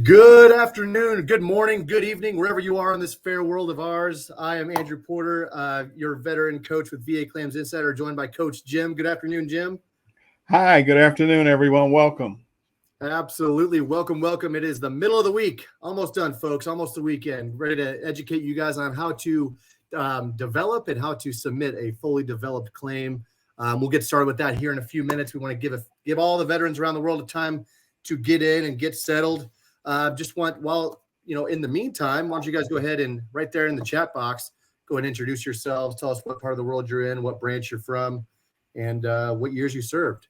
Good afternoon, good morning, good evening, wherever you are in this fair world of ours. I am Andrew Porter, your veteran coach with VA Claims Insider, joined by Coach Jim. Good afternoon, Jim. Hi, good afternoon, everyone. Welcome. Absolutely. Welcome, welcome. It is the middle of the week. Almost done, folks. Almost the weekend. Ready to educate you guys on how to develop and how to submit a fully developed claim. We'll get started with that here in a few minutes. We want to give all the veterans around the world a time to get in and get settled. In the meantime, why don't you guys go ahead and right there in the chat box, go ahead and introduce yourselves. Tell us what part of the world you're in, what branch you're from, and what years you served.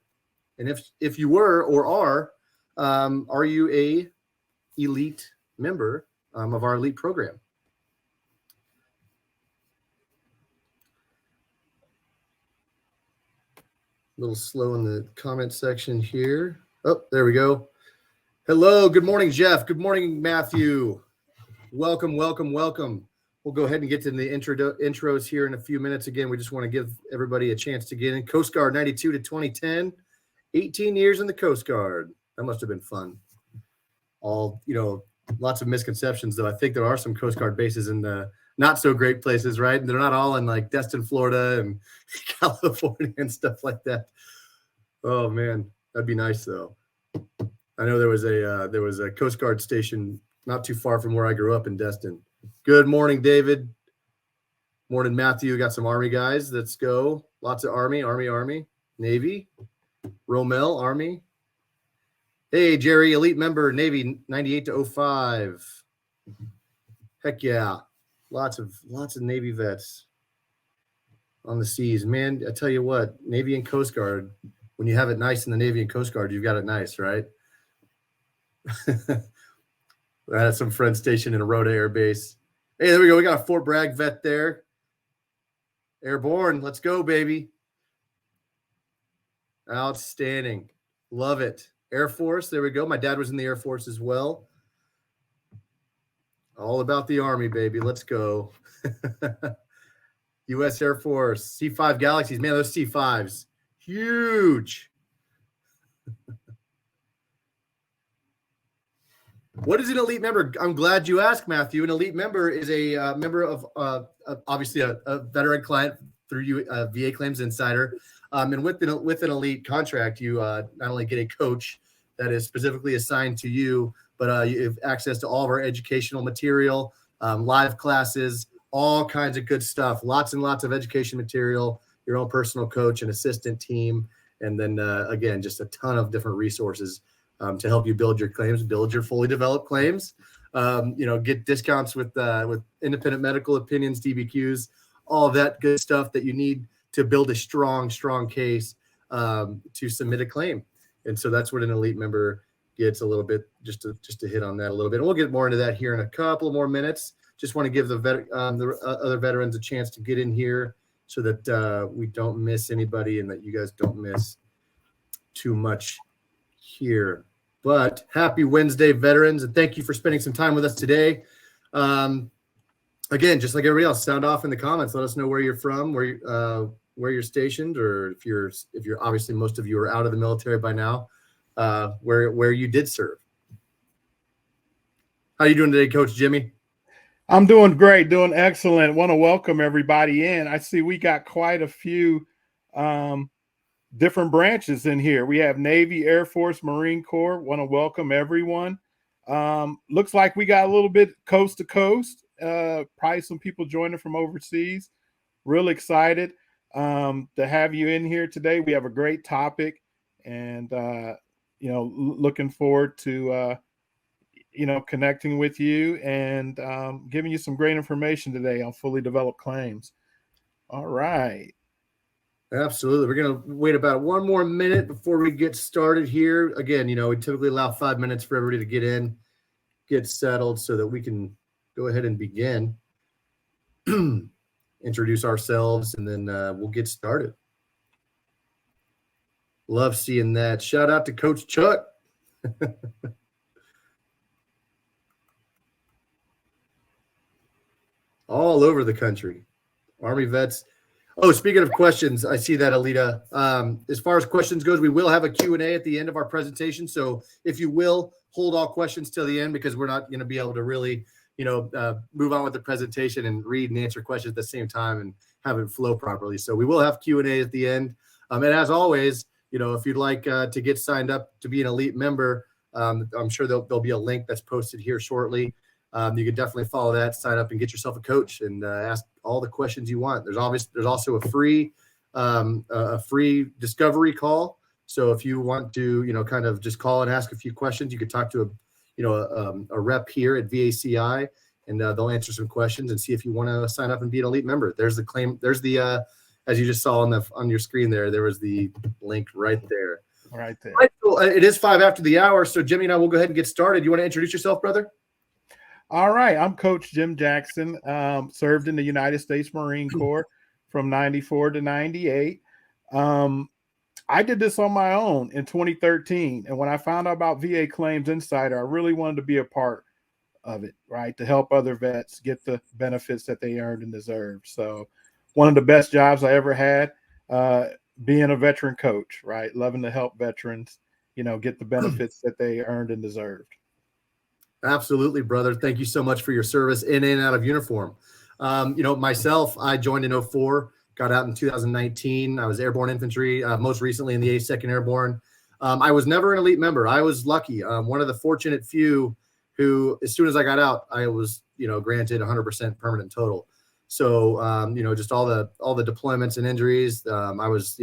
And if you were or are you a elite member of our elite program? A little slow in the comment section here. Oh, there we go. Hello. Good morning, Jeff. Good morning, Matthew. Welcome, welcome, welcome. We'll go ahead and get to the intros here in a few minutes. Again, we just want to give everybody a chance to get in. Coast Guard 92 to 2010, 18 years in the Coast Guard. That must have been fun. Lots of misconceptions, though. I think there are some Coast Guard bases in the not so great places, right? And they're not all in like Destin, Florida and California and stuff like that. Oh man, that'd be nice though. I know there was a Coast Guard station not too far from where I grew up in Destin. Good morning, David. Morning, Matthew. Got some Army guys. Let's go. Lots of Army. Navy. Romel, Army. Hey, Jerry, elite member, Navy 98 to 05. Heck yeah. Lots of Navy vets on the seas. Man, I tell you what, Navy and Coast Guard, when you have it nice in the Navy and Coast Guard, you've got it nice, right? I had some friends stationed in a Rhoda Air Base. Hey, there we go. We got a Fort Bragg vet there. Airborne. Let's go, baby. Outstanding. Love it. Air Force. There we go. My dad was in the Air Force as well. All about the Army, baby. Let's go. U.S. Air Force. C5 Galaxies. Man, those C5s. Huge. What is an elite member? I'm glad you asked, Matthew. An elite member is a member of obviously a veteran client through VA Claims Insider. And with an elite contract, you not only get a coach that is specifically assigned to you, but you have access to all of our educational material, live classes, all kinds of good stuff. Lots and lots of education material, your own personal coach and assistant team. And then, again, just a ton of different resources to help you build your claims, build your fully developed claims, get discounts with independent medical opinions, DBQs, all of that good stuff that you need to build a strong case to submit a claim. And so that's what an elite member gets a little bit, just to hit on that a little bit. And we'll get more into that here in a couple more minutes. Just want to give the other veterans a chance to get in here so that we don't miss anybody and that you guys don't miss too much here. But happy Wednesday, veterans, and thank you for spending some time with us today. Again, just like everybody else, sound off in the comments. Let us know where you're from, where you're stationed, or if you're obviously most of you are out of the military by now, where you did serve. How you doing today, Coach Jimmy? I'm doing great, doing excellent. Want to welcome everybody in. I see we got quite a few different branches in here. We have Navy, Air Force, Marine Corps. Want to welcome everyone. Looks like we got a little bit coast to coast. Probably some people joining from overseas. Real excited to have you in here today. We have a great topic, and looking forward to connecting with you and giving you some great information today on fully developed claims. All right. Absolutely. We're going to wait about one more minute before we get started here. Again, we typically allow 5 minutes for everybody to get in, get settled so that we can go ahead and begin, introduce ourselves, and then we'll get started. Love seeing that. Shout out to Coach Chuck. All over the country. Army vets. Oh, speaking of questions, I see that, Alita. As far as questions goes, we will have a Q&A at the end of our presentation. So if you will, hold all questions till the end because we're not going to be able to really, move on with the presentation and read and answer questions at the same time and have it flow properly. So we will have Q&A at the end. And as always, if you'd like to get signed up to be an elite member, I'm sure there'll be a link that's posted here shortly. You can definitely follow that, sign up, and get yourself a coach and ask all the questions you want. There's also a free discovery call. So if you want to, kind of just call and ask a few questions, you could talk to a rep here at VACI, and they'll answer some questions and see if you want to sign up and be an elite member. There's the claim. There's the as you just saw on your screen there was the link right there. Right there. Right, so it is 5 after the hour, so Jimmy and I will go ahead and get started. You want to introduce yourself, brother? All right. I'm Coach Jim Jackson. Served in the United States Marine Corps from 94 to 98. I did this on my own in 2013. And when I found out about VA Claims Insider, I really wanted to be a part of it, right? To help other vets get the benefits that they earned and deserved. So one of the best jobs I ever had, being a veteran coach, right? Loving to help veterans, get the benefits that they earned and deserved. Absolutely, brother. Thank you so much for your service in and out of uniform. Myself, I joined in 2004, got out in 2019. I was airborne infantry, most recently in the 82nd Airborne. I was never an elite member. I was lucky. One of the fortunate few who, as soon as I got out, I was, granted 100% permanent total. So, just all the deployments and injuries, I was,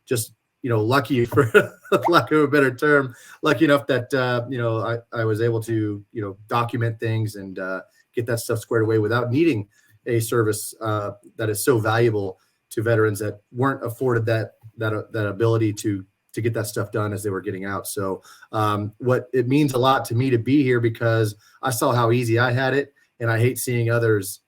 just, lucky, for lack of a better term, lucky enough that, I was able to, document things and get that stuff squared away without needing a service that is so valuable to veterans that weren't afforded that ability to get that stuff done as they were getting out. So what it means a lot to me to be here, because I saw how easy I had it, and I hate seeing others,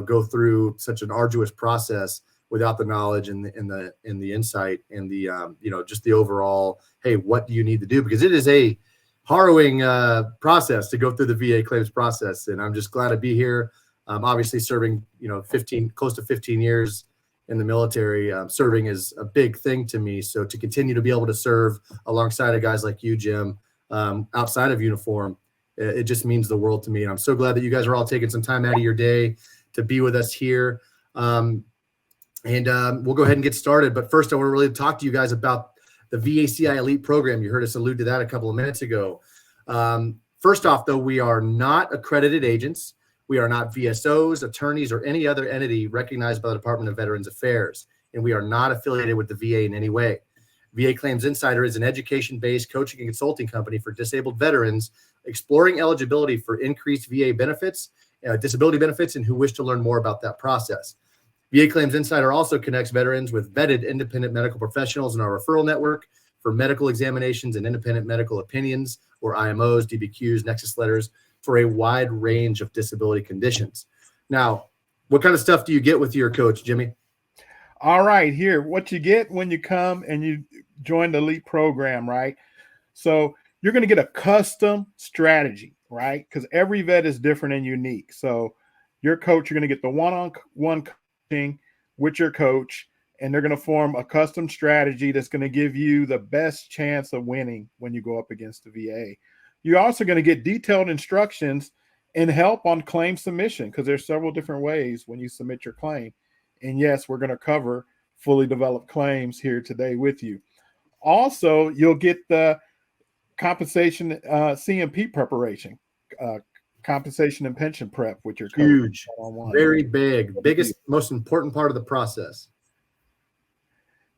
go through such an arduous process without the knowledge and the insight and the just the overall, hey, what do you need to do? Because it is a harrowing process to go through the VA claims process, and I'm just glad to be here. Obviously serving, close to 15 years in the military, serving is a big thing to me. So to continue to be able to serve alongside of guys like you, Jim, outside of uniform, it just means the world to me. And I'm so glad that you guys are all taking some time out of your day to be with us here. We'll go ahead and get started. But first, I want to really talk to you guys about the VACI Elite program. You heard us allude to that a couple of minutes ago. First off, though, we are not accredited agents. We are not VSOs, attorneys, or any other entity recognized by the Department of Veterans Affairs, and we are not affiliated with the VA in any way. VA Claims Insider is an education-based coaching and consulting company for disabled veterans exploring eligibility for increased VA benefits, disability benefits, and who wish to learn more about that process. VA Claims Insider also connects veterans with vetted independent medical professionals in our referral network for medical examinations and independent medical opinions, or IMOs, DBQs, nexus letters, for a wide range of disability conditions. Now, what kind of stuff do you get with your coach, Jimmy? All right, here, what you get when you come and you join the elite program, right? So you're going to get a custom strategy, right? Because every vet is different and unique. So your coach, you're going to get the one-on-one coaching with your coach, and they're going to form a custom strategy that's going to give you the best chance of winning when you go up against the VA. You're also going to get detailed instructions and help on claim submission, because there's several different ways when you submit your claim. And yes, we're going to cover fully developed claims here today with you. Also, you'll get the compensation CMP preparation, compensation and pension prep with your coach. Huge, very big, biggest, most important part of the process.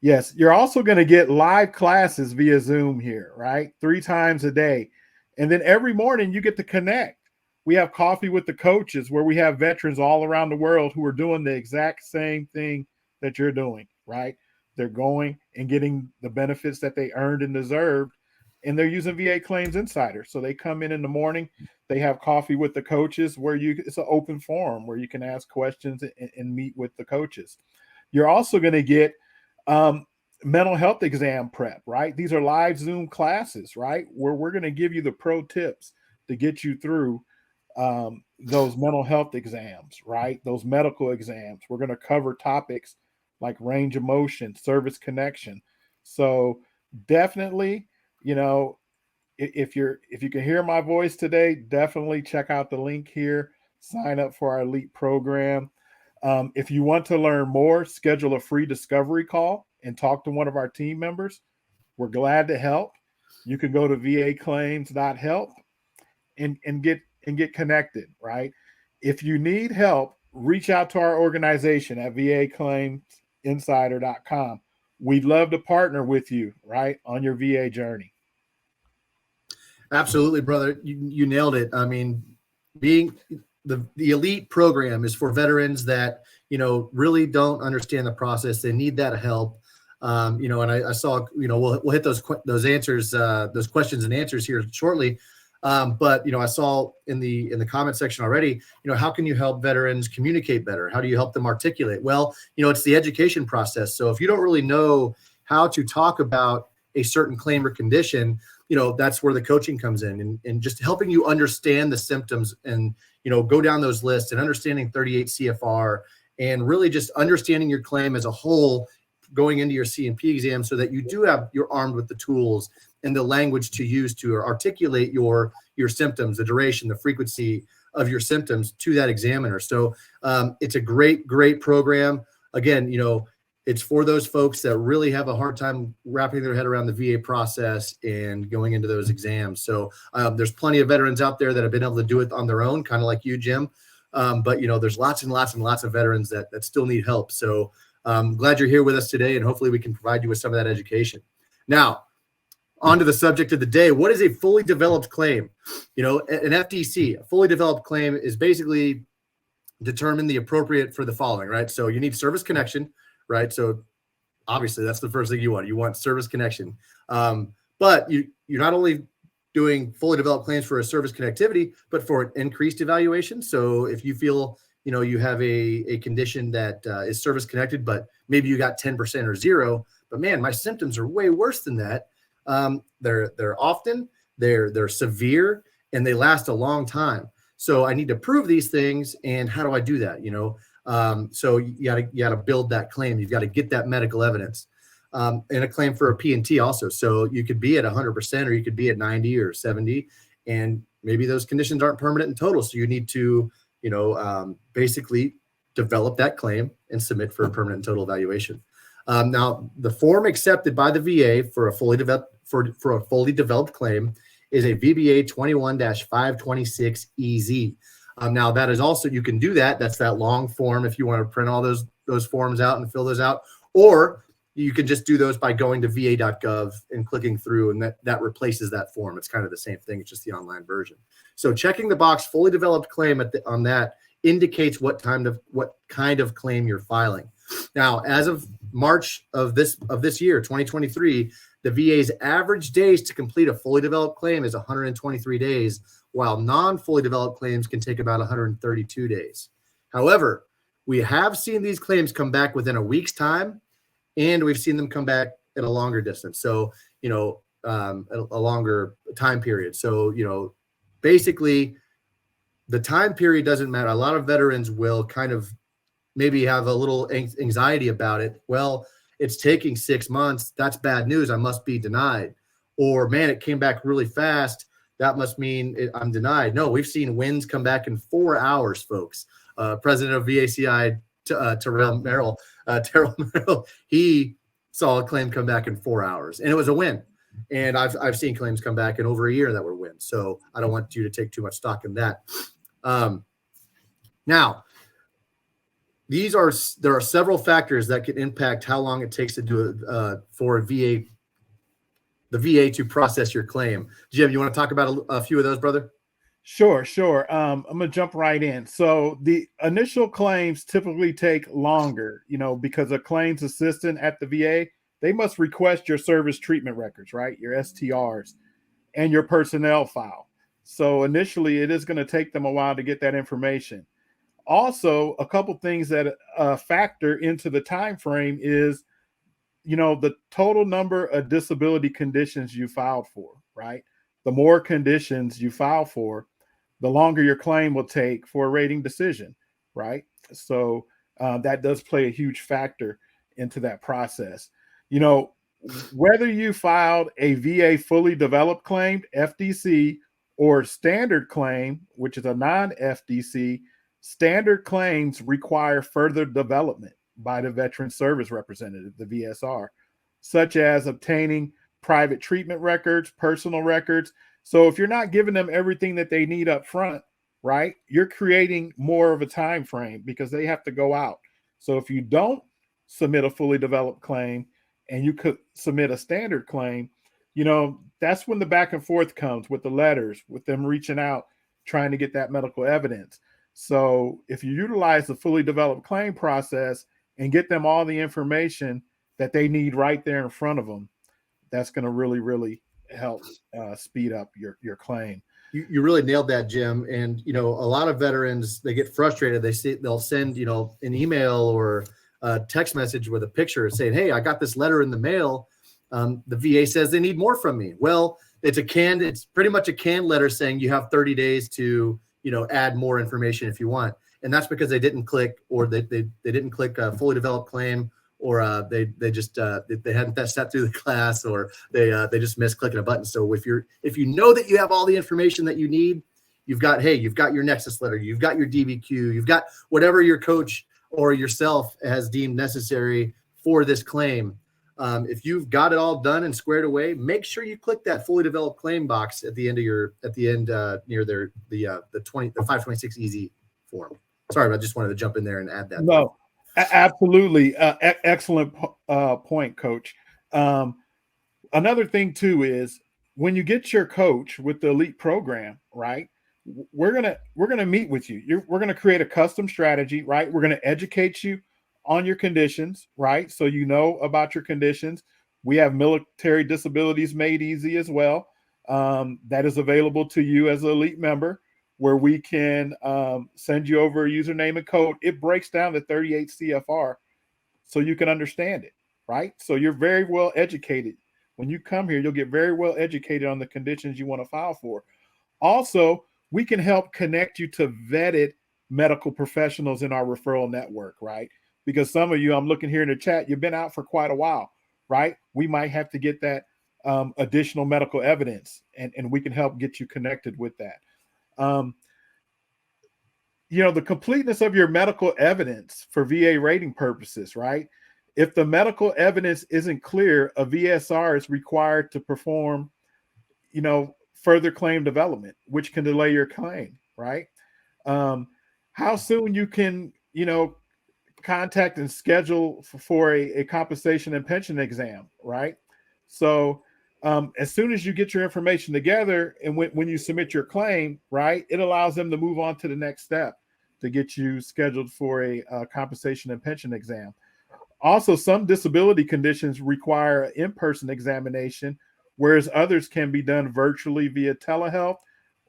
Yes, you're also going to get live classes via Zoom here, right? 3 times a day. And then every morning you get to connect. We have coffee with the coaches where we have veterans all around the world who are doing the exact same thing that you're doing, right? They're going and getting the benefits that they earned and deserved, and they're using VA Claims Insider. So they come in the morning, they have coffee with the coaches where it's an open forum where you can ask questions and meet with the coaches. You're also going to get mental health exam prep, right? These are live Zoom classes, right? Where we're going to give you the pro tips to get you through those mental health exams, right? Those medical exams. We're going to cover topics like range of motion, service connection. So definitely, if you can hear my voice today, definitely check out the link here. Sign up for our elite program. If you want to learn more, schedule a free discovery call and talk to one of our team members. We're glad to help. You can go to vaclaims.help and get connected, right? If you need help, reach out to our organization at vaclaiminsider.com. We'd love to partner with you, right, on your VA journey. Absolutely, brother. You nailed it. I mean, being the elite program is for veterans that, really don't understand the process. They need that help. And I saw, we'll hit those answers, those questions and answers here shortly. But I saw in the comment section already, how can you help veterans communicate better? How do you help them articulate? Well, it's the education process. So if you don't really know how to talk about a certain claim or condition, that's where the coaching comes in, and just helping you understand the symptoms and, go down those lists and understanding 38 CFR and really just understanding your claim as a whole going into your C&P exam, so that you're armed with the tools and the language to use to articulate your symptoms, the duration, the frequency of your symptoms to that examiner. So it's a great program. Again, it's for those folks that really have a hard time wrapping their head around the VA process and going into those exams. So there's plenty of veterans out there that have been able to do it on their own, kind of like you, Jim. But there's lots and lots and lots of veterans that still need help. So I'm glad you're here with us today, and hopefully we can provide you with some of that education. Now, on to the subject of the day. What is a fully developed claim? An FDC, a fully developed claim, is basically determine the appropriate for the following, right? So you need service connection, right? So obviously that's the first thing you want. You want service connection. But you're not only doing fully developed claims for a service connectivity, but for an increased evaluation. So if you feel, you have a condition that is service connected, but maybe you got 10% or 0, but man, my symptoms are way worse than that. They're often, they're severe, and they last a long time. So I need to prove these things. And how do I do that? So you gotta build that claim. You've got to get that medical evidence, and a claim for a P&T also. So you could be at 100%, or you could be at 90 or 70, and maybe those conditions aren't permanent in total. So you need to, basically develop that claim and submit for a permanent and total evaluation. Now, the form accepted by the VA for a fully developed claim is a VBA 21-526EZ. Now, that is also, you can do that. That's that long form if you want to print all those forms out and fill those out, or you can just do those by going to va.gov and clicking through, and that replaces that form. It's kind of the same thing. It's just the online version. So checking the box fully developed claim on that indicates what kind of claim you're filing. Now, as of March of this year, 2023, the VA's average days to complete a fully developed claim is 123 days, while non-fully developed claims can take about 132 days. However, we have seen these claims come back within a week's time, and we've seen them come back at a longer distance. So, a longer time period. So, basically, the time period doesn't matter. A lot of veterans will kind of maybe have a little anxiety about it. Well, it's taking 6 months. That's bad news. I must be denied. Or, man, it came back really fast. That must mean I'm denied. No, we've seen wins come back in 4 hours, folks. President of VACI, Terrell Merrill, he saw a claim come back in 4 hours, and it was a win. And I've seen claims come back in over a year that were wins. So I don't want you to take too much stock in that. Now, there are several factors that can impact how long it takes to do it for the VA to process your claim. Jim, you want to talk about a few of those, brother? Sure. I'm going to jump right in. So the initial claims typically take longer, because a claims assistant at the VA, they must request your service treatment records, right? Your STRs and your personnel file. So initially it is going to take them a while to get that information. Also, a couple things that factor into the time frame is, the total number of disability conditions you filed for, right? The more conditions you file for, the longer your claim will take for a rating decision, right? So that does play a huge factor into that process. whether you filed a VA fully developed claim, FDC, or standard claim, which is a non-FDC, standard claims require further development by the Veteran Service Representative, the VSR, such as obtaining private treatment records, personal records. So if you're not giving them everything that they need up front, right, you're creating more of a time frame because they have to go out. So if you don't submit a fully developed claim and you could submit a standard claim, that's when the back and forth comes with the letters, with them reaching out, trying to get that medical evidence. So if you utilize the fully developed claim process and get them all the information that they need right there in front of them, that's going to really, really help speed up your claim. You really nailed that, Jim. And, a lot of veterans, they get frustrated. They'll send, an email or a text message with a picture saying, hey, I got this letter in the mail. The VA says they need more from me. Well, it's pretty much a canned letter saying you have 30 days to, add more information if you want. And that's because they didn't click, or they didn't click a fully developed claim, or they hadn't sat through the class, or they just missed clicking a button. So if you know that you have all the information that you need, you've got your Nexus letter, you've got your DBQ, you've got whatever your coach or yourself has deemed necessary for this claim. If you've got it all done and squared away, make sure you click that fully developed claim box at the end near the 526 easy form. Sorry, I just wanted to jump in there and add that. No, absolutely. Excellent point, Coach. Another thing too is when you get your coach with the elite program, right? We're gonna meet with you. We're gonna create a custom strategy, right? We're gonna educate you on your conditions, right? So you know about your conditions. We have military disabilities made easy as well. That is available to you as an elite member, where we can send you over a username and code. It breaks down the 38 CFR so you can understand it, right? So you're very well educated. When you come here, you'll get very well educated on the conditions you want to file for. Also, we can help connect you to vetted medical professionals in our referral network, right? Because some of you, I'm looking here in the chat, you've been out for quite a while, right? We might have to get that additional medical evidence, and we can help get you connected with that. The completeness of your medical evidence for VA rating purposes, right? If the medical evidence isn't clear, a VSR is required to perform, further claim development, which can delay your claim, right? How soon you can, contact and schedule for a compensation and pension exam, right? So as soon as you get your information together and when you submit your claim, right, it allows them to move on to the next step to get you scheduled for a compensation and pension exam. Also, some disability conditions require an in-person examination, whereas others can be done virtually via telehealth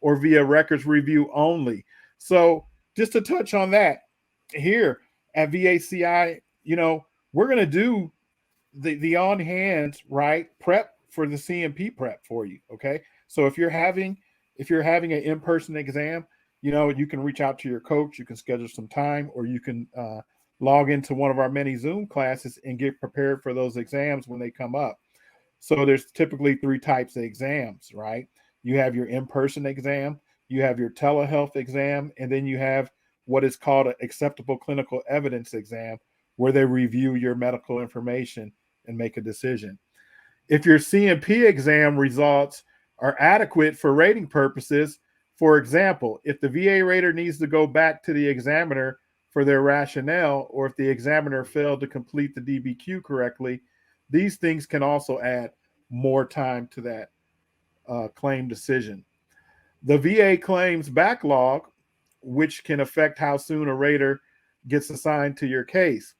or via records review only. So just to touch on that, here at VACI, we're going to do the on hand, right, prep for the CMP prep for you. Okay. So if you're having an in-person exam, you can reach out to your coach, you can schedule some time, or you can log into one of our many Zoom classes and get prepared for those exams when they come up. So there's typically 3 types of exams, right? You have your in-person exam, you have your telehealth exam, and then you have what is called an acceptable clinical evidence exam, where they review your medical information and make a decision. If your CMP exam results are adequate for rating purposes, for example, if the VA rater needs to go back to the examiner for their rationale, or if the examiner failed to complete the DBQ correctly, these things can also add more time to that claim decision. The VA claims backlog, which can affect how soon a rater gets assigned to your case.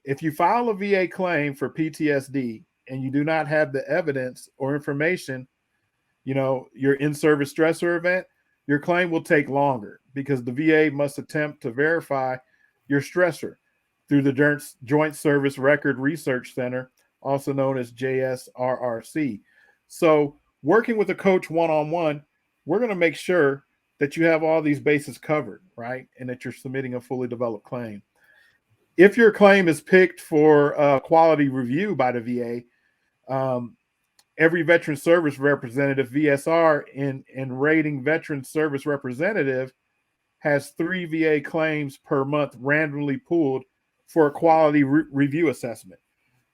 If you file a VA claim for PTSD and you do not have the evidence or information, your in-service stressor event, your claim will take longer because the VA must attempt to verify your stressor through the Joint Service Record Research Center, also known as JSRRC. So working with a coach one-on-one, we're going to make sure that you have all these bases covered, right? And that you're submitting a fully developed claim. If your claim is picked for quality review by the VA, Every veteran service representative, VSR, in rating veteran service representative has 3 VA claims per month randomly pooled for a quality review assessment.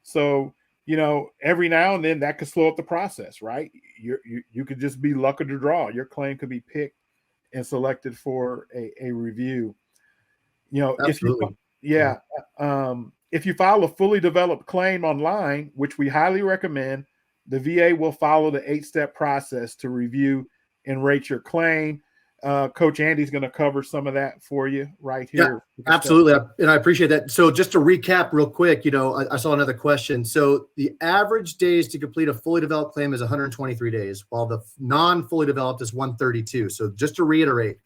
So, every now and then that could slow up the process, right? You could just be luck of the draw. Your claim could be picked and selected for a review. If you, Absolutely. yeah, if you file a fully developed claim online, which we highly recommend, the VA will follow the 8-step process to review and rate your claim. Coach Andy's going to cover some of that for you right here. Yeah, absolutely. And I appreciate that. So just to recap real quick, I saw another question. So the average days to complete a fully developed claim is 123 days, while the non-fully developed is 132. So just to reiterate,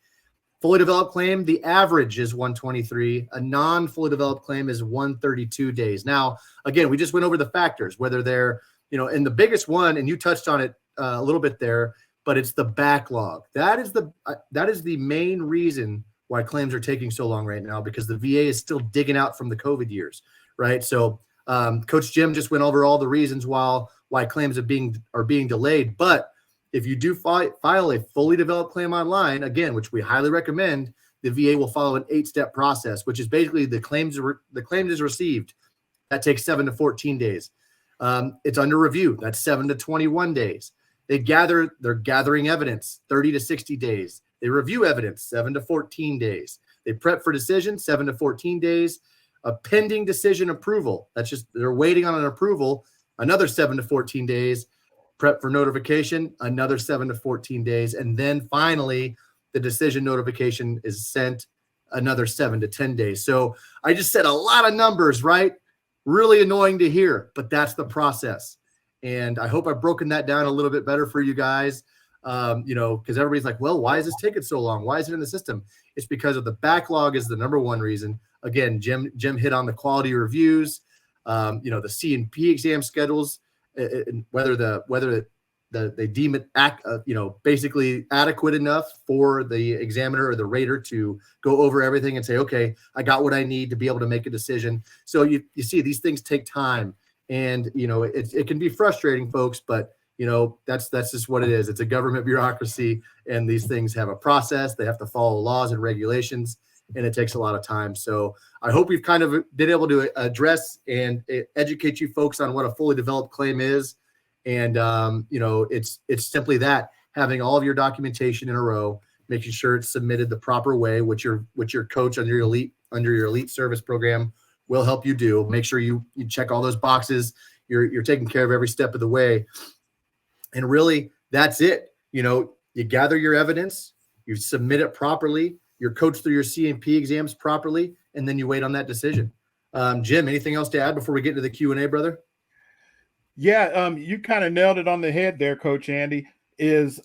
fully developed claim, the average is 123. A non-fully developed claim is 132 days. Now, again, we just went over the factors, whether they're, and the biggest one, and you touched on it a little bit there, but it's the backlog. That is the main reason why claims are taking so long right now, because the VA is still digging out from the COVID years, right? So Coach Jim just went over all the reasons why claims are being delayed. But if you do file a fully developed claim online, again, which we highly recommend, the VA will follow an 8-step process, which is basically the claim is received. That takes 7 to 14 days. It's under review. That's 7 to 21 days. They're gathering evidence, 30 to 60 days. They review evidence, 7 to 14 days. They prep for decision, 7 to 14 days. A pending decision approval. That's just, they're waiting on an approval, another 7 to 14 days. Prep for notification, another 7 to 14 days. And then finally, the decision notification is sent, another 7 to 10 days. So I just said a lot of numbers, right? Really annoying to hear, but that's the process. And I hope I've broken that down a little bit better for you guys. Because everybody's like, well, why is this taking so long? Why is it in the system? It's because of the backlog is the number one reason. Again, Jim hit on the quality reviews, the C&P exam schedules, whether they deem it basically adequate enough for the examiner or the rater to go over everything and say, okay, I got what I need to be able to make a decision. So you see, these things take time, and it can be frustrating, folks, but that's just what it is. It's a government bureaucracy, and these things have a process. They have to follow laws and regulations, and it takes a lot of time. So I hope we've kind of been able to address and educate you folks on what a fully developed claim is. And, it's simply that, having all of your documentation in a row, making sure it's submitted the proper way, which your coach under your elite service program will help you do. Make sure you check all those boxes. You're taking care of every step of the way. And really, that's it. You gather your evidence, you submit it properly, you're coached through your C&P exams properly, and then you wait on that decision. Jim, anything else to add before we get into the Q&A, brother? Yeah, you kind of nailed it on the head there, Coach Andy, is,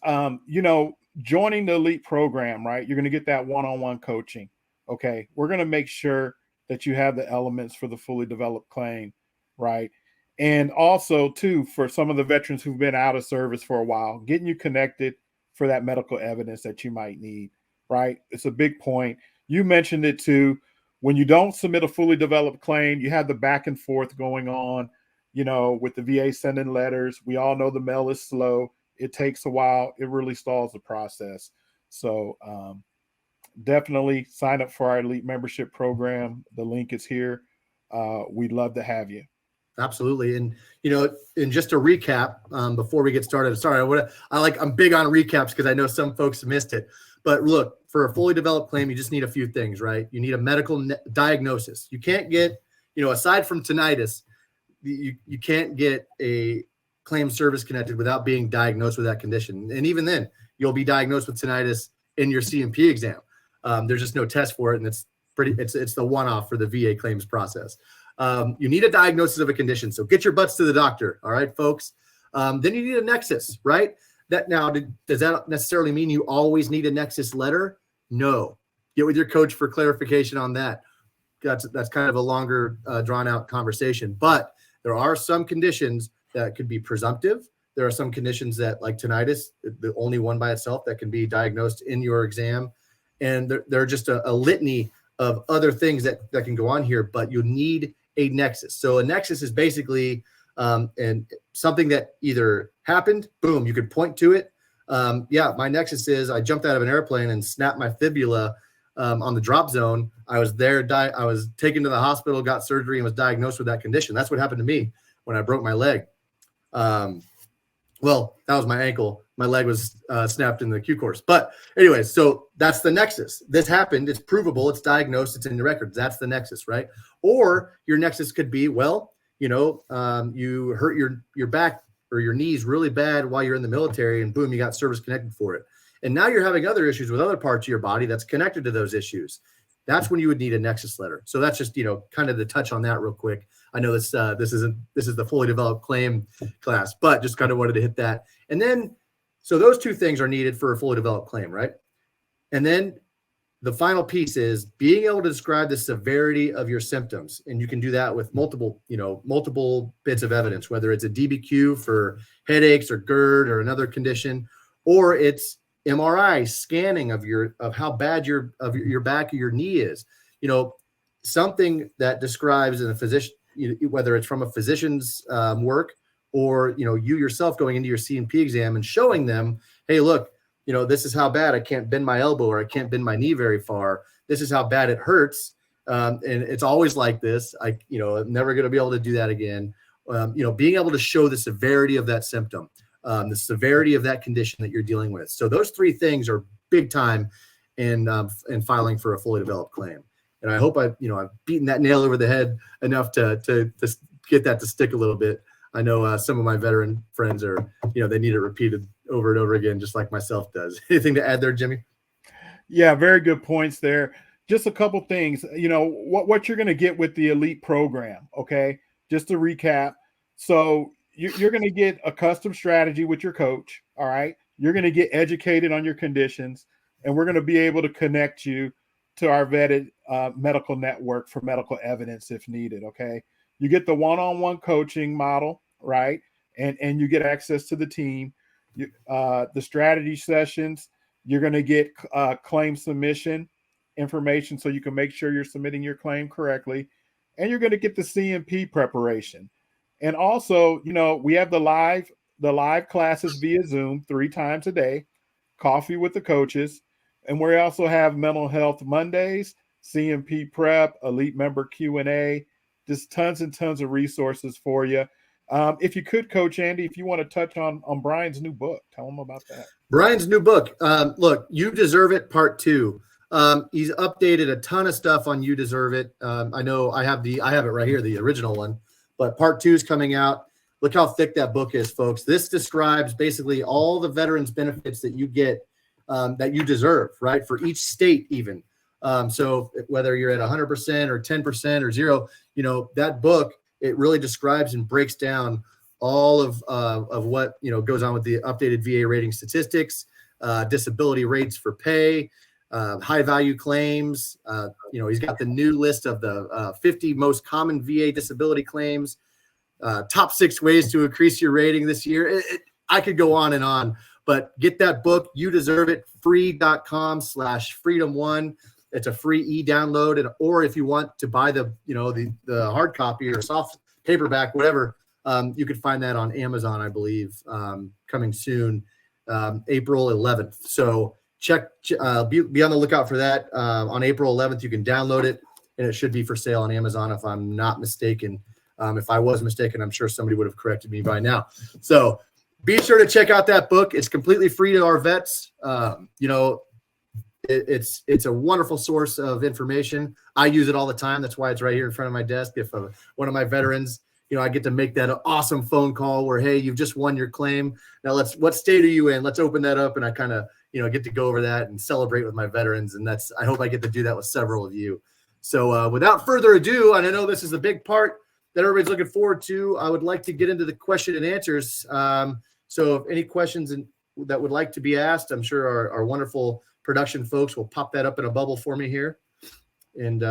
joining the elite program, right? You're going to get that one-on-one coaching. Okay. We're going to make sure that you have the elements for the fully developed claim, right? And also, too, for some of the veterans who've been out of service for a while, getting you connected for that medical evidence that you might need, right? It's a big point. You mentioned it, too. When you don't submit a fully developed claim, you have the back and forth going on, with the VA sending letters. We all know the mail is slow. It takes a while. It really stalls the process. So definitely sign up for our elite membership program. The link is here. We'd love to have you. Absolutely. And, and just to recap, before we get started, I'm big on recaps because I know some folks missed it. But look, for a fully developed claim, you just need a few things, right? You need a medical diagnosis. You can't get, aside from tinnitus, you can't get a claim service connected without being diagnosed with that condition. And even then, you'll be diagnosed with tinnitus in your C&P exam. There's just no test for it, and it's the one-off for the VA claims process. You need a diagnosis of a condition, so get your butts to the doctor. All right, folks. Then you need a nexus, right? Does that necessarily mean you always need a nexus letter? No. Get with your coach for clarification on that. That's kind of a longer, drawn-out conversation, but there are some conditions that could be presumptive. There are some conditions that, like tinnitus, the only one by itself that can be diagnosed in your exam. And there are just a litany of other things that can go on here, but you need a nexus. So a nexus is basically, and something that either happened, boom, you could point to it. Yeah, my nexus is I jumped out of an airplane and snapped my fibula on the drop zone. I was there, I was taken to the hospital, got surgery, and was diagnosed with that condition. That's what happened to me when I broke my leg. Well, that was my ankle. My leg was snapped in the Q course. But anyway, so that's the nexus. This happened. It's provable. It's diagnosed. It's in the records. That's the nexus, right? Or your nexus could be, well, you hurt your back or your knees really bad while you're in the military, and boom, you got service connected for it. And now you're having other issues with other parts of your body that's connected to those issues. That's when you would need a nexus letter. So that's just, kind of to touch on that real quick. I know this is the fully developed claim class, but just kind of wanted to hit that. And then, so those two things are needed for a fully developed claim, right? And then the final piece is being able to describe the severity of your symptoms. And you can do that with multiple bits of evidence, whether it's a DBQ for headaches or GERD or another condition, or it's MRI scanning of how bad your back or your knee is. Something that describes in a physician, whether it's from a physician's work or you yourself going into your C&P exam and showing them, hey, look, this is how bad I can't bend my elbow or I can't bend my knee very far. This is how bad it hurts, and it's always like this. I'm never going to be able to do that again. Being able to show the severity of that symptom, the severity of that condition that you're dealing with. So those three things are big time in filing for a fully developed claim. And I hope I've beaten that nail over the head enough to get that to stick a little bit. I know some of my veteran friends are, they need it repeated over and over again, just like myself does. Anything to add there, Jimmy? Yeah, very good points there. Just a couple things, what you're going to get with the elite program. Okay. Just to recap. So you're going to get a custom strategy with your coach. All right. You're going to get educated on your conditions, and we're going to be able to connect you to our vetted medical network for medical evidence if needed. Okay. You get the one-on-one coaching model, right? And you get access to the team. The strategy sessions, you're going to get claim submission information so you can make sure you're submitting your claim correctly. And you're going to get the C&P preparation. And also, we have the live classes via Zoom 3 times a day, coffee with the coaches. And we also have mental health Mondays, C&P prep, elite member Q&A, just tons and tons of resources for you. If you could, Coach Andy, if you want to touch on Brian's new book, tell them about that. Brian's new book. Look, You Deserve It, Part 2. He's updated a ton of stuff on You Deserve It. I know I have it right here, the original one, but Part 2 is coming out. Look how thick that book is, folks. This describes basically all the veterans benefits that you get, that you deserve, right? For each state, even. So whether you're at 100% or 10% or 0, that book, it really describes and breaks down all of what, goes on with the updated VA rating statistics, disability rates for pay, high value claims. He's got the new list of the 50 most common VA disability claims, top 6 ways to increase your rating this year. I could go on and on, but get that book. You Deserve It, free.com/freedom1. It's a free e-download, or if you want to buy the hard copy or soft paperback, whatever, you could find that on Amazon, I believe, coming soon, April 11th. So be on the lookout for that. On April 11th, you can download it, and it should be for sale on Amazon, if I'm not mistaken. If I was mistaken, I'm sure somebody would have corrected me by now. So be sure to check out that book. It's completely free to our vets. It's a wonderful source of information. I use it all the time. That's why it's right here in front of my desk. If one of my veterans, I get to make that awesome phone call where, hey, you've just won your claim. Now what state are you in? Let's open that up. And I kind of, get to go over that and celebrate with my veterans. And I hope I get to do that with several of you. So without further ado, and I know this is the big part that everybody's looking forward to, I would like to get into the question and answers. So if any questions that would like to be asked, I'm sure our wonderful production folks will pop that up in a bubble for me here. And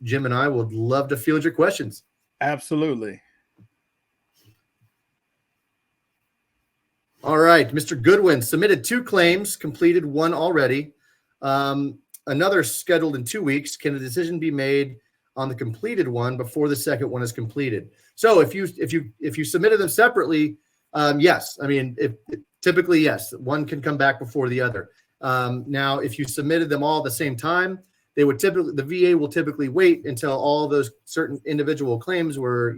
Jim and I would love to field your questions. Absolutely. All right. Mr. Goodwin submitted 2 claims, completed 1 already. Another scheduled in 2 weeks. Can a decision be made on the completed one before the second one is completed. So if you submitted them separately, yes, I mean, typically yes, one can come back before the other. Now, if you submitted them all at the same time, the VA will typically wait until all those certain individual claims were,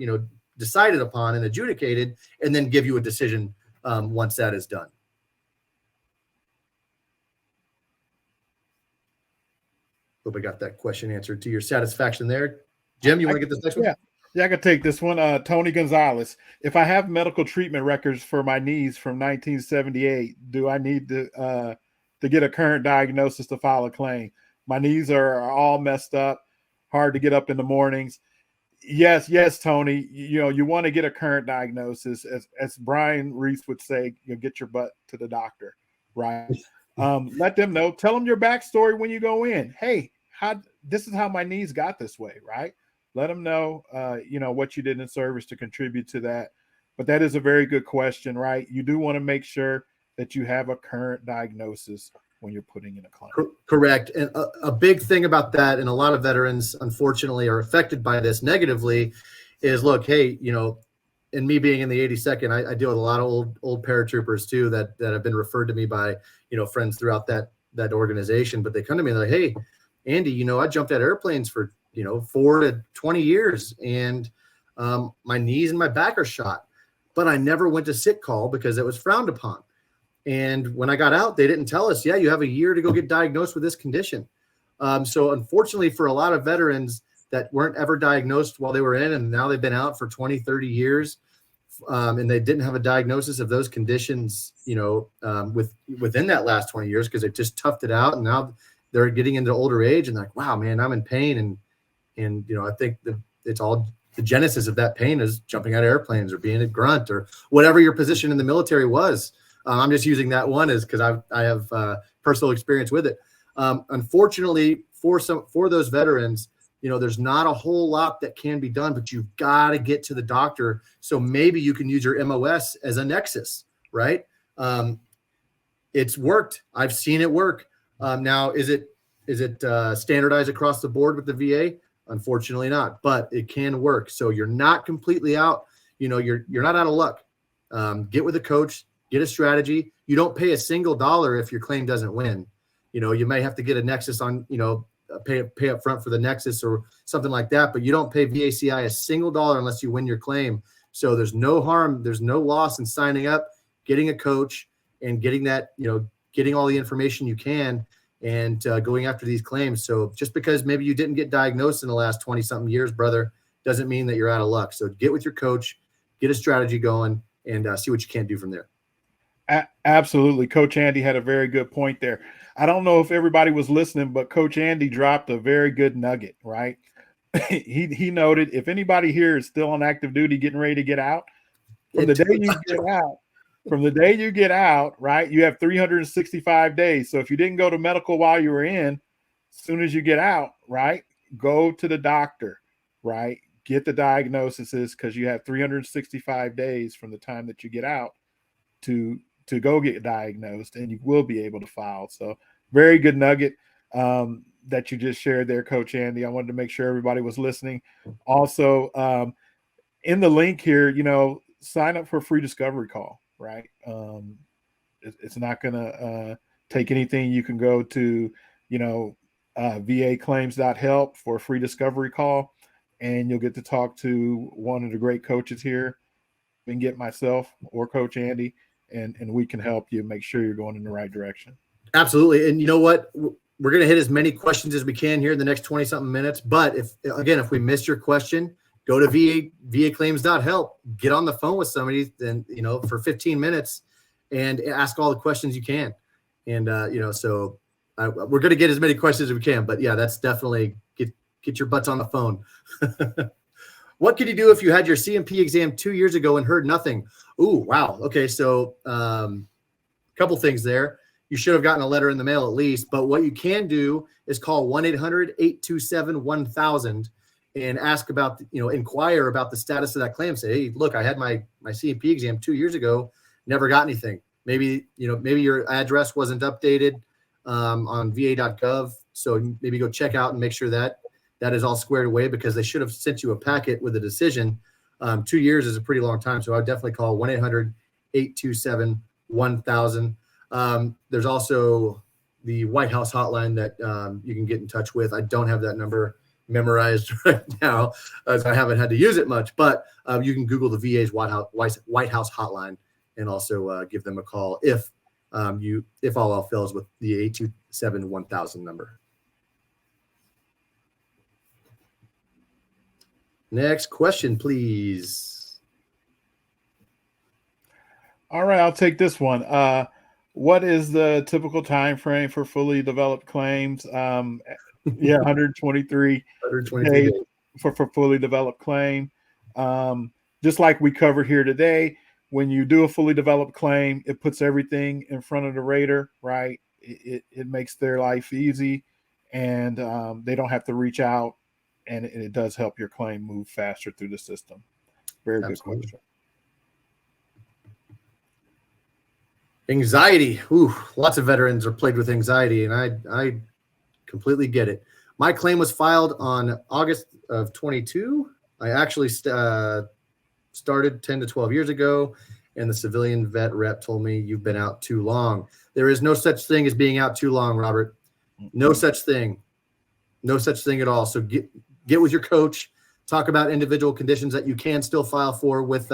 decided upon and adjudicated, and then give you a decision once that is done. Hope I got that question answered to your satisfaction there. Jim, you want to get this next one? Yeah, I can take this one. Tony Gonzalez. If I have medical treatment records for my knees from 1978, do I need to get a current diagnosis to file a claim? My knees are all messed up, hard to get up in the mornings. Yes, Tony. You want to get a current diagnosis, as Brian Reese would say. Get your butt to the doctor, right? Let them know. Tell them your backstory when you go in. Hey, this is how my knees got this way, right? Let them know, what you did in service to contribute to that. But that is a very good question, right? You do want to make sure that you have a current diagnosis when you're putting in a claim. Correct. And a big thing about that, and a lot of veterans, unfortunately, are affected by this negatively, is look, hey, and me being in the 82nd, I deal with a lot of old paratroopers too that have been referred to me by, friends throughout that organization. But they come to me and they're like, hey, Andy, I jumped out of airplanes for 4 to 20 years, and my knees and my back are shot, but I never went to sick call because it was frowned upon. And when I got out, they didn't tell us, yeah, you have a year to go get diagnosed with this condition. So unfortunately for a lot of veterans that weren't ever diagnosed while they were in, and now they've been out for 20, 30 years, and they didn't have a diagnosis of those conditions, within that last 20 years, because they just toughed it out. And now they're getting into older age and like, wow, man, I'm in pain. And I think it's all the genesis of that pain is jumping out of airplanes or being a grunt or whatever your position in the military was. I'm just using that one as because I have personal experience with it. Unfortunately, for those veterans, there's not a whole lot that can be done, but you've got to get to the doctor. So maybe you can use your MOS as a nexus, right? It's worked. I've seen it work. Now, is it standardized across the board with the VA? Unfortunately not, but it can work. So you're not completely out. You're not out of luck. Get with a coach. Get a strategy. You don't pay a single dollar if your claim doesn't win. You may have to get a nexus on, pay up front for the nexus or something like that, but you don't pay VACI a single dollar unless you win your claim. So there's no harm. There's no loss in signing up, getting a coach and getting that, getting all the information you can and going after these claims. So just because maybe you didn't get diagnosed in the last 20 something years, brother, doesn't mean that you're out of luck. So get with your coach, get a strategy going, and see what you can do from there. Absolutely. Coach Andy had a very good point there. I don't know if everybody was listening, but Coach Andy dropped a very good nugget, right? He noted if anybody here is still on active duty getting ready to get out, from the day you get out, right, you have 365 days. So if you didn't go to medical while you were in, as soon as you get out, right, go to the doctor, right, get the diagnoses because you have 365 days from the time that you get out to go get diagnosed, and you will be able to file. So very good nugget that you just shared there, Coach Andy. I wanted to make sure everybody was listening. Also, in the link here, sign up for a free discovery call, right? It's not going to take anything. You can go to, vaclaims.help for a free discovery call, and you'll get to talk to one of the great coaches here. You can get myself or Coach Andy, and we can help you make sure you're going in the right direction. Absolutely. And you know what? We're going to hit as many questions as we can here in the next 20 something minutes. But if we missed your question, go to vaclaims.help, get on the phone with somebody and, for 15 minutes and ask all the questions you can. And, so we're going to get as many questions as we can, but yeah, that's definitely get your butts on the phone. What could you do if you had your CMP exam 2 years ago and heard nothing? Ooh, wow. Okay. So, couple things there. You should have gotten a letter in the mail at least, but what you can do is call 1-800-827-1000 and ask about, inquire about the status of that claim. Say, hey, look, I had my CMP exam 2 years ago, never got anything. Maybe your address wasn't updated on va.gov. So maybe go check out and make sure that that is all squared away, because they should have sent you a packet with a decision. 2 years is a pretty long time. So I would definitely call 1-800-827-1000. There's also the White House hotline that you can get in touch with. I don't have that number memorized right now, as I haven't had to use it much, but you can Google the VA's White House hotline and also give them a call if all else fails with the 827-1000 number. Next question, please. All right, I'll take this one. What is the typical time frame for fully developed claims? 123 days for fully developed claim. Just like we covered here today, when you do a fully developed claim, it puts everything in front of the rater, right? It makes their life easy, and they don't have to reach out, and it does help your claim move faster through the system. Very good question. Anxiety. Ooh, lots of veterans are plagued with anxiety, and I completely get it. My claim was filed on August of 22. I actually started 10 to 12 years ago, and the civilian vet rep told me, "You've been out too long." There is no such thing as being out too long, Robert. No such thing. No such thing at all. So get with your coach, talk about individual conditions that you can still file for with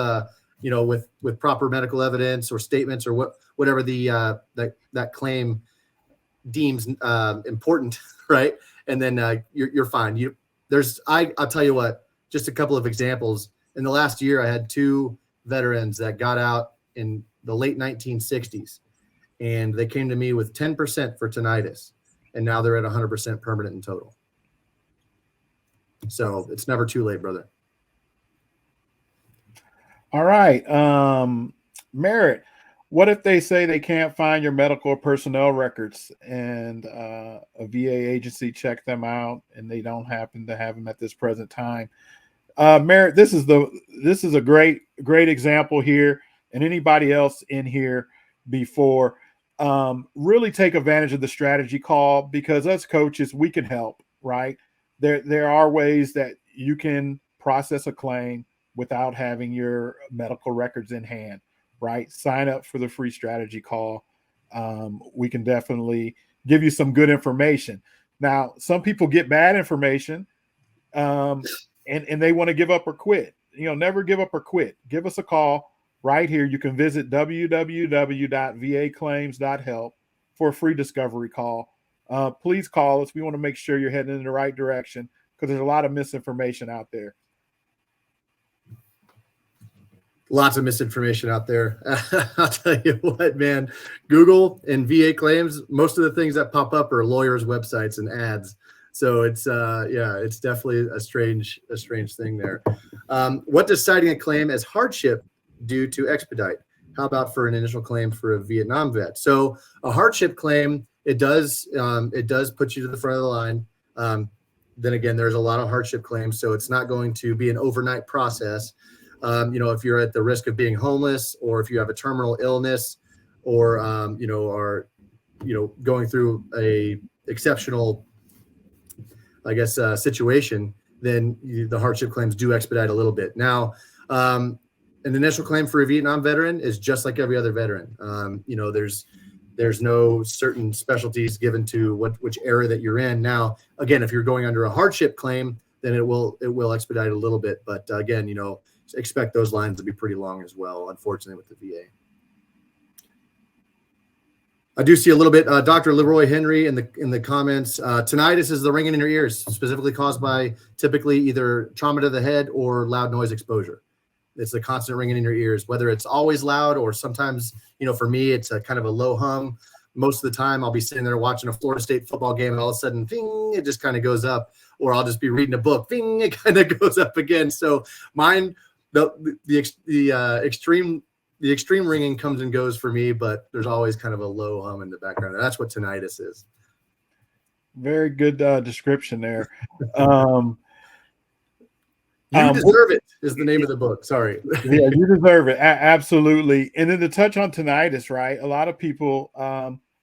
with proper medical evidence or statements or whatever that claim deems important, right? And then you're fine. I'll tell you what, just a couple of examples. In the last year, I had 2 veterans that got out in the late 1960s, and they came to me with 10% for tinnitus, and now they're at 100% permanent in total. So it's never too late, brother. All right. Merritt, what if they say they can't find your medical or personnel records, and a VA agency checked them out and they don't happen to have them at this present time? Merritt, this is a great example here, and anybody else in here before, really take advantage of the strategy call, because us coaches, we can help, right? There are ways that you can process a claim without having your medical records in hand, right? Sign up for the free strategy call. We can definitely give you some good information. Now, some people get bad information, and they want to give up or quit. Never give up or quit. Give us a call right here. You can visit www.vaclaims.help for a free discovery call. Please call us. We want to make sure you're heading in the right direction, because there's a lot of misinformation out there. Lots of misinformation out there. I'll tell you what, man, Google and VA claims, most of the things that pop up are lawyers' websites and ads. So it's it's definitely a strange thing there. What does citing a claim as hardship do to expedite? How about for an initial claim for a Vietnam vet? So a hardship claim, it does put you to the front of the line. Then again, there's a lot of hardship claims, so it's not going to be an overnight process. If you're at the risk of being homeless, or if you have a terminal illness, or are going through a exceptional, situation, then the hardship claims do expedite a little bit. Now, an initial claim for a Vietnam veteran is just like every other veteran. There's no certain specialties given to which area that you're in. Now, again, if you're going under a hardship claim, then it will expedite a little bit. But again, expect those lines to be pretty long as well, unfortunately, with the VA. I do see a little bit, Dr. Leroy Henry in the comments. Tinnitus is the ringing in your ears, specifically caused by typically either trauma to the head or loud noise exposure. It's the constant ringing in your ears, whether it's always loud or sometimes, for me, it's a kind of a low hum. Most of the time I'll be sitting there watching a Florida State football game, and all of a sudden, ding, it just kind of goes up. Or I'll just be reading a book, ding, it kind of goes up again. So mine, the extreme ringing comes and goes for me, but there's always kind of a low hum in the background. And that's what tinnitus is. Very good description there. You Deserve It is the name of the book. Sorry. Yeah, you deserve it. Absolutely. And then to touch on tinnitus, right? A lot of people,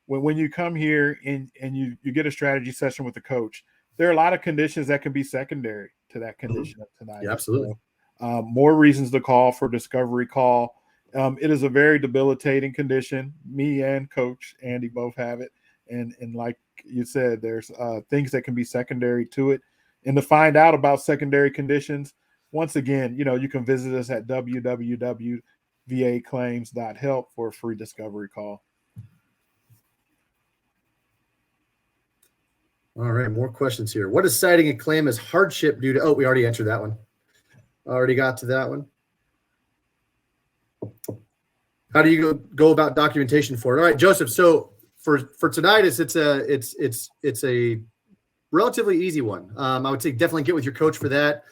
when you come here and you get a strategy session with the coach, there are a lot of conditions that can be secondary to that condition of tinnitus. Yeah, absolutely. So, more reasons to call for discovery call. It is a very debilitating condition. Me and Coach Andy both have it. And like you said, there's things that can be secondary to it. And to find out about secondary conditions, once again, you can visit us at www.vaclaims.help for a free discovery call. All right, more questions here. What is citing a claim as hardship due to? Oh, we already answered that one. Already got to that one. How do you go about documentation for it? All right, Joseph. So for tinnitus, it's a relatively easy one. I would say definitely get with your coach for that.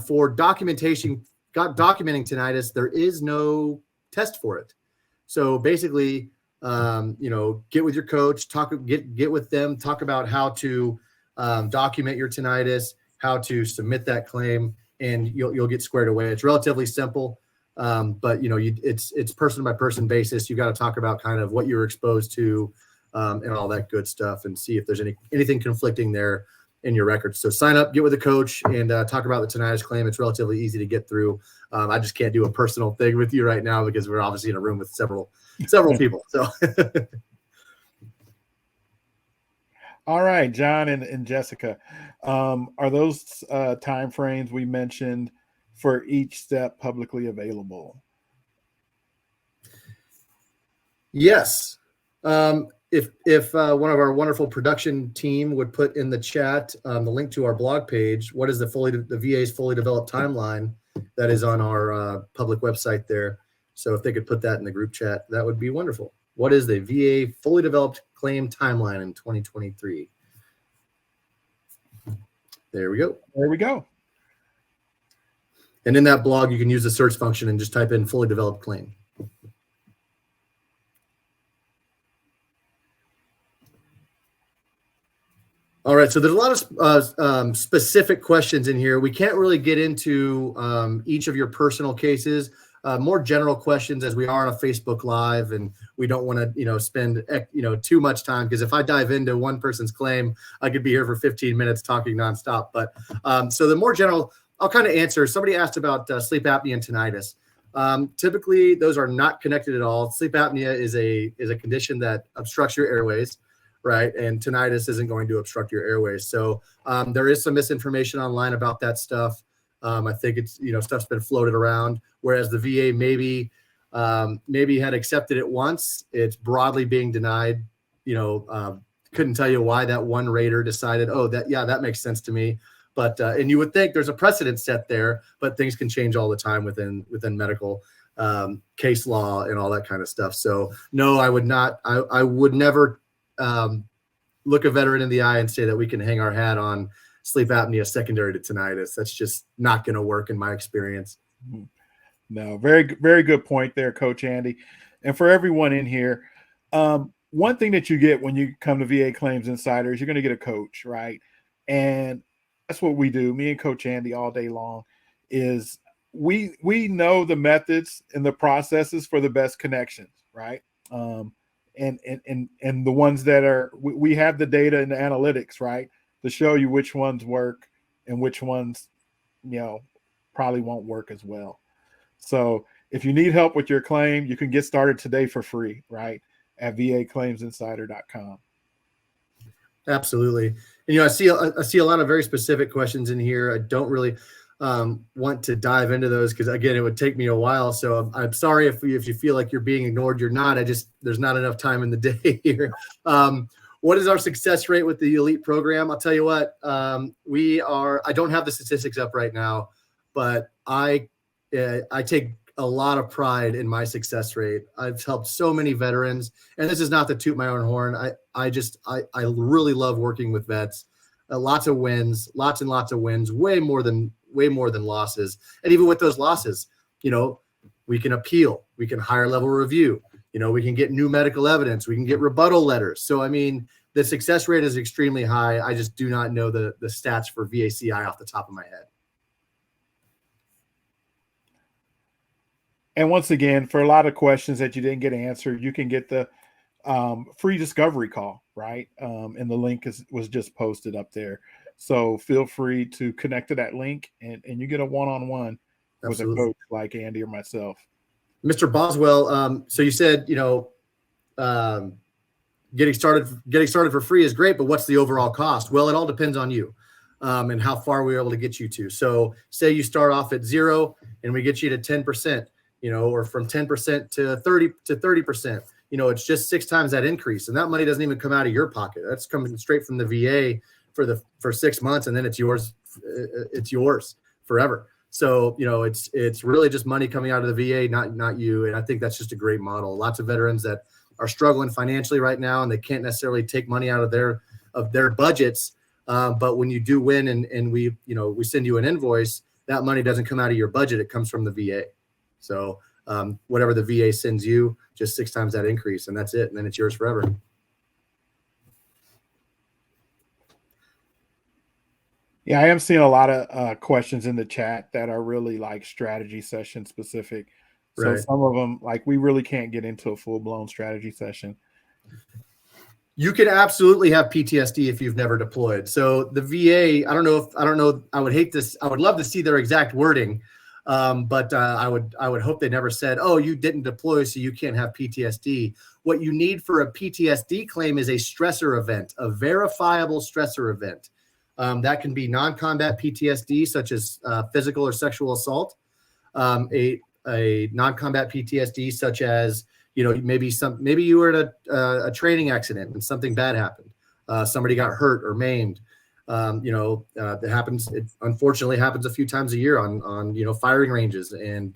For documenting tinnitus, there is no test for it. So basically, get with your coach, get with them, talk about how to document your tinnitus, how to submit that claim, and you'll get squared away. It's relatively simple. But it's person by person basis. You got to talk about kind of what you're exposed to, and all that good stuff, and see if there's anything conflicting there in your records. So sign up, get with a coach, and talk about the tinnitus claim. It's relatively easy to get through. I just can't do a personal thing with you right now because we're obviously in a room with several people. So. All right, John and Jessica, are those time frames we mentioned for each step publicly available? Yes. If one of our wonderful production team would put in the chat the link to our blog page, what is the VA's fully developed timeline that is on our public website there. So if they could put that in the group chat, that would be wonderful. What is the VA fully developed claim timeline in 2023? There we go. There we go. And in that blog, you can use the search function and just type in fully developed claim. All right, so there's a lot of specific questions in here. We can't really get into each of your personal cases. More general questions, as we are on a Facebook Live, and we don't want to, spend too much time, because if I dive into one person's claim, I could be here for 15 minutes talking nonstop. But so the more general, I'll kind of answer. Somebody asked about sleep apnea and tinnitus. Typically, those are not connected at all. Sleep apnea is a condition that obstructs your airways, right? And tinnitus isn't going to obstruct your airways. So there is some misinformation online about that stuff. I think it's, stuff's been floated around, whereas the VA maybe had accepted it once. It's broadly being denied. Couldn't tell you why that one rater decided, that makes sense to me. But and you would think there's a precedent set there, but things can change all the time within medical case law and all that kind of stuff. So no, I would not. I would never look a veteran in the eye and say that we can hang our hat on sleep apnea secondary to tinnitus. That's just not going to work in my experience. No, very, very good point there, Coach Andy. And for everyone in here, one thing that you get when you come to VA Claims Insider is you're going to get a coach, right? And that's what we do. Me and Coach Andy all day long is we know the methods and the processes for the best connections, right? And the ones that are, we have the data and the analytics, right, to show you which ones work and which ones, probably won't work as well. So if you need help with your claim, you can get started today for free, right, at vaclaimsinsider.com. Absolutely. And, I see a lot of very specific questions in here. I don't really want to dive into those because, again, it would take me a while. So I'm sorry if you feel like you're being ignored. You're not. There's not enough time in the day here. What is our success rate with the elite program? I'll tell you what, I don't have the statistics up right now, but I take a lot of pride in my success rate. I've helped so many veterans, and this is not to toot my own horn. I really love working with vets. Lots of wins, lots and lots of wins, way more than losses. And even with those losses, we can appeal, we can higher level review, we can get new medical evidence, we can get rebuttal letters. So, the success rate is extremely high. I just do not know the stats for VACI off the top of my head. And once again, for a lot of questions that you didn't get answered, you can get the free discovery call, right? And the link was just posted up there. So feel free to connect to that link, and you get a one-on-one with a Absolutely. coach like Andy or myself. Mr. Boswell, so you said, um, getting started for free is great, but what's the overall cost? Well, it all depends on you, and how far we're able to get you to. So say you start off at 0 and we get you to 10%, or from 10% to 30%, it's just 6 times that increase. And that money doesn't even come out of your pocket. That's coming straight from the VA for 6 months. And then it's yours. It's yours forever. So, it's really just money coming out of the VA, not you. And I think that's just a great model. Lots of veterans that are struggling financially right now, and they can't necessarily take money out of their budgets. But when you do win and we send you an invoice, that money doesn't come out of your budget. It comes from the VA. So whatever the VA sends you, just 6 times that increase, and that's it. And then it's yours forever. Yeah, I am seeing a lot of questions in the chat that are really like strategy session specific. So Right. some of them, like, we really can't get into a full-blown strategy session. You can absolutely have PTSD if you've never deployed. So the VA, I don't know. I would hate this. I would love to see their exact wording. But I would hope they never said, "Oh, you didn't deploy, so you can't have PTSD." What you need for a PTSD claim is a stressor event, a verifiable stressor event. That can be non-combat PTSD, such as physical or sexual assault. A non-combat PTSD, such as maybe you were at a training accident and something bad happened. Somebody got hurt or maimed. That happens. It unfortunately happens a few times a year on firing ranges and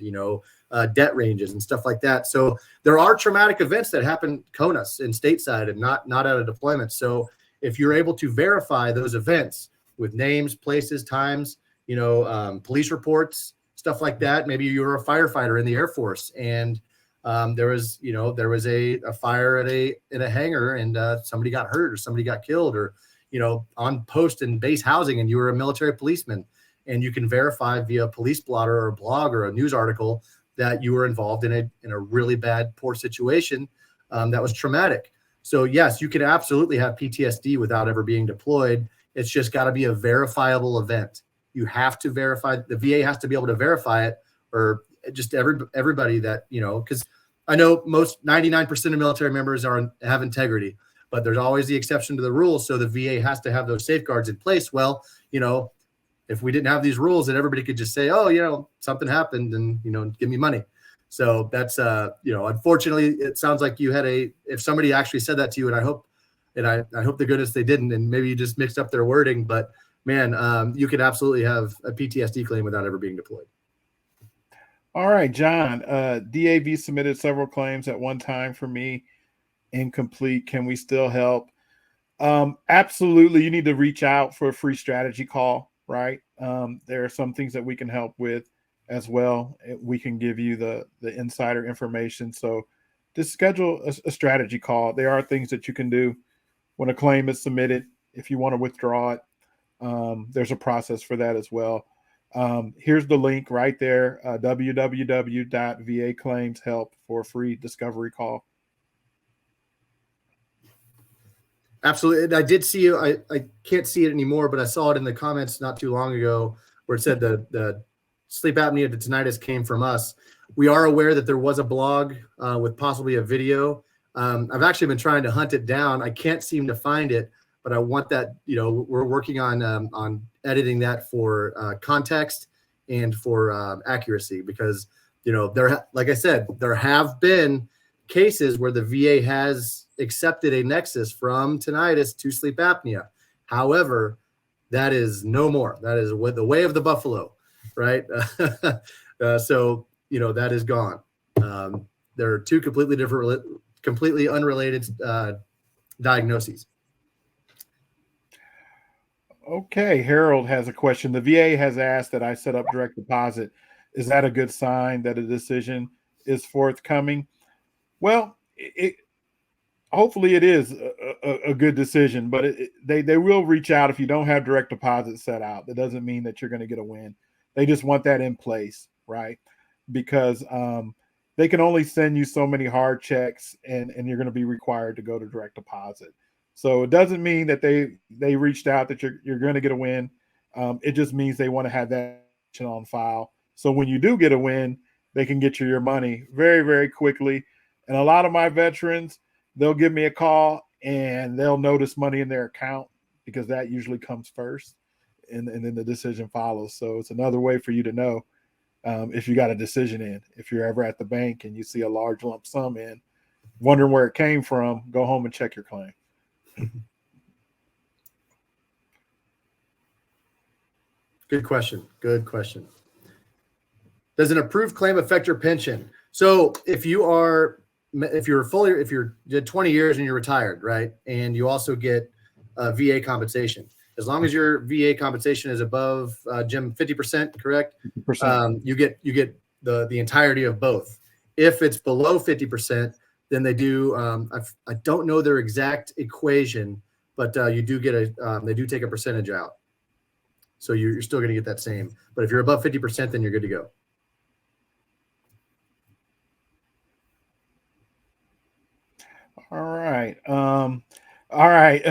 debt ranges and stuff like that. So there are traumatic events that happen CONUS and stateside and not out of deployment. So if you're able to verify those events with names, places, times, police reports, stuff like that. Maybe you were a firefighter in the Air Force and there was a fire in a hangar and somebody got hurt or somebody got killed, or on post and base housing, and you were a military policeman, and you can verify via police blotter or a blog or a news article that you were involved in a really bad, poor situation that was traumatic. So yes, you can absolutely have PTSD without ever being deployed. It's just got to be a verifiable event. You have to verify. The VA has to be able to verify it, or just everybody that, because I know most 99% of military members have integrity, but there's always the exception to the rule. So the VA has to have those safeguards in place. Well, if we didn't have these rules, then everybody could just say, oh, something happened and, give me money. So that's, unfortunately, it sounds like you had if somebody actually said that to you, and I hope to goodness they didn't, and maybe you just mixed up their wording, but man, you could absolutely have a PTSD claim without ever being deployed. All right, John, DAV submitted several claims at one time for me. Incomplete. Can we still help? Absolutely. You need to reach out for a free strategy call, right? There are some things that we can help with as well. We can give you the insider information. So just schedule a strategy call. There are things that you can do when a claim is submitted. If you want to withdraw it, there's a process for that as well. Here's the link right there, www.va-claims-help for a free discovery call. Absolutely. I did see you. I can't see it anymore, but I saw it in the comments not too long ago where it said the sleep apnea to tinnitus came from us. We are aware that there was a blog with possibly a video. I've actually been trying to hunt it down. I can't seem to find it, but I want that, we're working on editing that for context and for accuracy, because, like I said, there have been cases where the VA has accepted a nexus from tinnitus to sleep apnea. However, that is no more. That is the way of the buffalo, right? So, that is gone. There are two completely different, completely unrelated diagnoses. Okay, Harold has a question. The VA has asked that I set up direct deposit. Is that a good sign that a decision is forthcoming? Well, hopefully it is a good decision, but they will reach out if you don't have direct deposit set out. That doesn't mean that you're going to get a win. They just want that in place, right? Because they can only send you so many hard checks, and you're going to be required to go to direct deposit. So it doesn't mean that they reached out that you're going to get a win. It just means they want to have that on file. So when you do get a win, they can get you your money very, very quickly. And a lot of my veterans, they'll give me a call and they'll notice money in their account because that usually comes first. And then the decision follows. So it's another way for you to know if you got a decision in. If you're ever at the bank and you see a large lump sum in, wondering where it came from, go home and check your claim. Good question. Good question. Does an approved claim affect your pension? So if you did 20 years and you're retired, right, and you also get VA compensation, as long as your VA compensation is above Jim 50%, correct? 50%. You get the entirety of both. If it's below 50%, then they do. I don't know their exact equation, but you do get they do take a percentage out. So you're still going to get that same. But if you're above 50%, then you're good to go. All right. All right.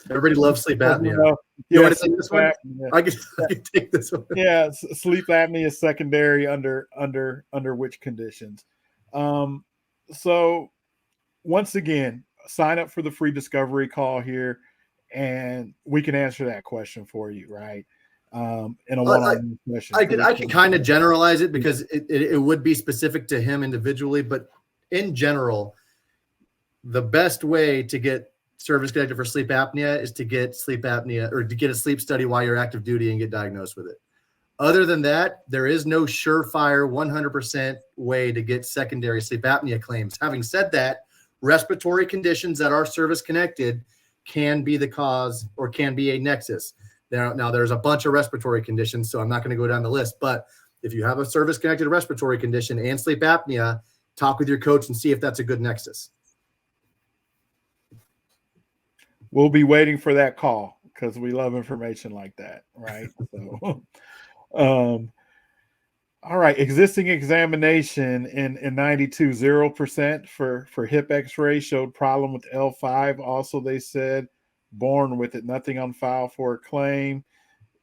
Everybody loves sleep apnea. You want to take this one? I can take this one. Yeah, sleep apnea is secondary under which conditions? So once again, sign up for the free discovery call here, and we can answer that question for you, right? In a one-on-one session. I can kind of generalize it because it would be specific to him individually, but in general, the best way to get service connected for sleep apnea is to get sleep apnea or to get a sleep study while you're active duty and get diagnosed with it. Other than that, there is no surefire 100% way to get secondary sleep apnea claims. Having said that, respiratory conditions that are service connected can be the cause or can be a nexus. Now there's a bunch of respiratory conditions, so I'm not going to go down the list, but if you have a service connected respiratory condition and sleep apnea, talk with your coach and see if that's a good nexus. We'll be waiting for that call because we love information like that, right? So, all right. Existing examination in 92, 0% for hip x-ray showed problem with L5. Also, they said born with it, nothing on file for a claim.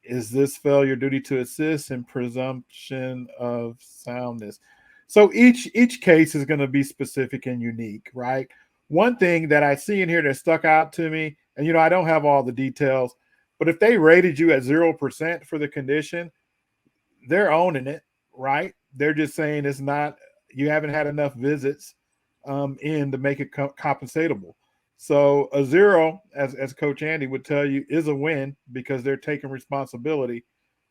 Is this failure duty to assist and presumption of soundness? So each case is going to be specific and unique, right? One thing that I see in here that stuck out to me, and I don't have all the details, but if they rated you at 0% for the condition, they're owning it, right? They're just saying it's not, you haven't had enough visits in to make it compensatable. So a 0, as Coach Andy would tell you, is a win because they're taking responsibility.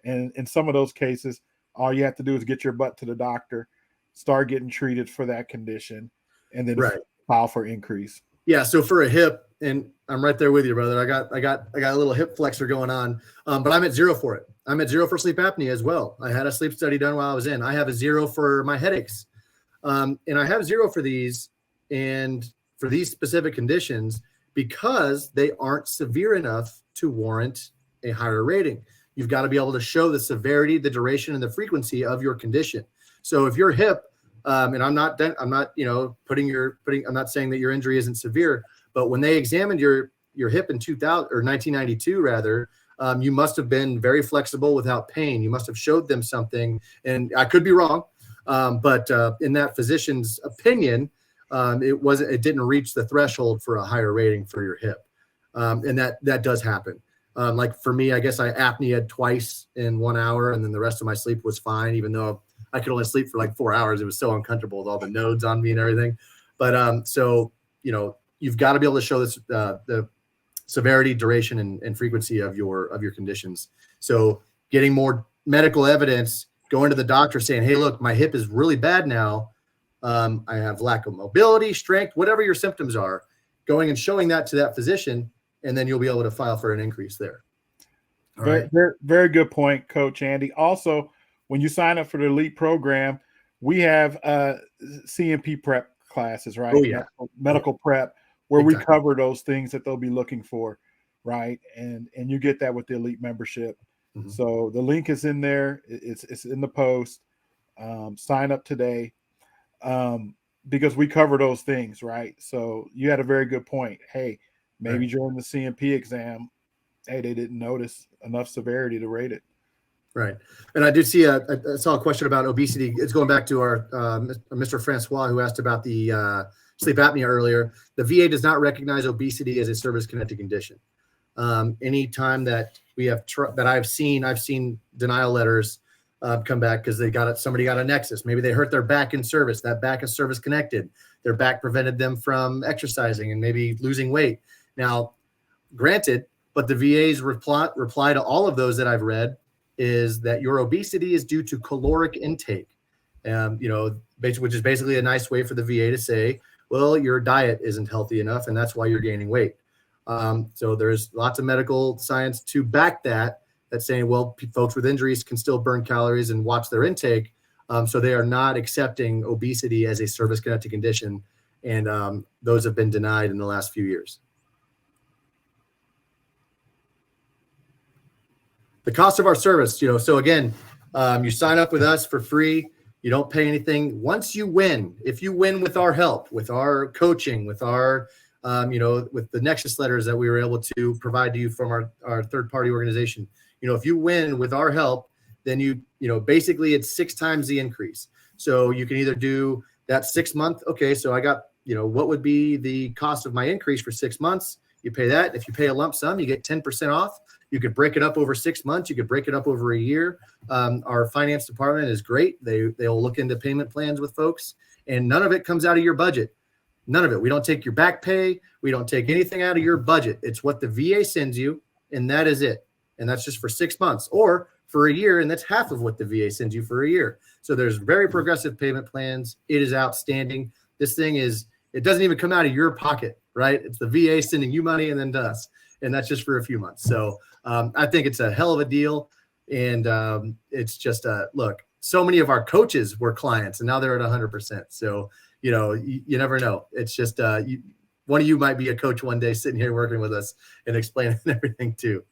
And in some of those cases, all you have to do is get your butt to the doctor, start getting treated for that condition, and then file for increase. Yeah. So for a hip, and I'm right there with you, brother. I got a little hip flexor going on, but I'm at 0 for it. I'm at 0 for sleep apnea as well. I had a sleep study done while I was in. I have a 0 for my headaches, and I have 0 for these and for these specific conditions because they aren't severe enough to warrant a higher rating. You've got to be able to show the severity, the duration, and the frequency of your condition. So if your hip, and I'm not I'm not saying that your injury isn't severe, but when they examined your hip in 1992 rather, you must have been very flexible without pain. You must have showed them something, and I could be wrong, but in that physician's opinion, it didn't reach the threshold for a higher rating for your hip, and that does happen. Like for me, I guess I apneaed twice in 1 hour, and then the rest of my sleep was fine, even though I could only sleep for like 4 hours. It was so uncomfortable with all the nodes on me and everything. But so you've got to be able to show this the severity, duration, and frequency of your conditions. So getting more medical evidence, going to the doctor saying, hey, look, my hip is really bad now. I have lack of mobility, strength, whatever your symptoms are, going and showing that to that physician, and then you'll be able to file for an increase there. Very, very good point, Coach Andy. Also, when you sign up for the elite program, we have CMP prep classes, right? Oh, yeah. Medical prep, where we cover those things that they'll be looking for, right? And you get that with the elite membership. Mm-hmm. So the link is in there. It's in the post. Sign up today because we cover those things, right? So you had a very good point. Hey, Maybe Right. during the CMP exam, hey, they didn't notice enough severity to rate it. Right. And I did see I saw a question about obesity. It's going back to our Mr. Francois, who asked about the sleep apnea earlier. The VA does not recognize obesity as a service-connected condition. Anytime that we have that I've seen denial letters come back because somebody got a nexus. Maybe they hurt their back in service. That back is service connected. Their back prevented them from exercising and maybe losing weight. Now, granted, but the VA's reply to all of those that I've read is that your obesity is due to caloric intake. Which is basically a nice way for the VA to say, well, your diet isn't healthy enough, and that's why you're gaining weight. So there's lots of medical science to back that, that's saying, well, folks with injuries can still burn calories and watch their intake. So they are not accepting obesity as a service-connected condition, and those have been denied in the last few years. The cost of our service, so again, you sign up with us for free. You don't pay anything. Once you win, if you win with our help, with our coaching, with our, with the Nexus letters that we were able to provide to you from our third-party organization, if you win with our help, then basically it's 6 times the increase. So you can either do that 6 month. Okay, so I got, what would be the cost of my increase for 6 months? You pay that. If you pay a lump sum, you get 10% off. You could break it up over 6 months. You could break it up over a year. Our finance department is great. They'll look into payment plans with folks, and none of it comes out of your budget. None of it. We don't take your back pay. We don't take anything out of your budget. It's what the VA sends you, and that is it. And that's just for 6 months or for a year, and that's half of what the VA sends you for a year. So there's very progressive payment plans. It is outstanding. This thing it doesn't even come out of your pocket, right? It's the VA sending you money and then to us, and that's just for a few months. So I think it's a hell of a deal, and it's just look. So many of our coaches were clients, and now they're at 100%. So you never know. It's just one of you might be a coach one day, sitting here working with us and explaining everything too.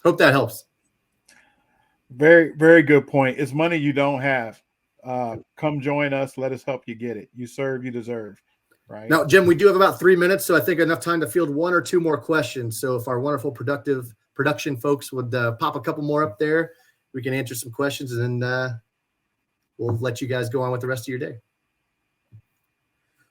Hope that helps. Very, very good point. It's money you don't have. Come join us. Let us help you get it. You serve, you deserve. Right. Now, Jim, we do have about 3 minutes, so I think enough time to field 1 or 2 more questions. So if our wonderful production folks would pop a couple more up there, we can answer some questions, and then we'll let you guys go on with the rest of your day.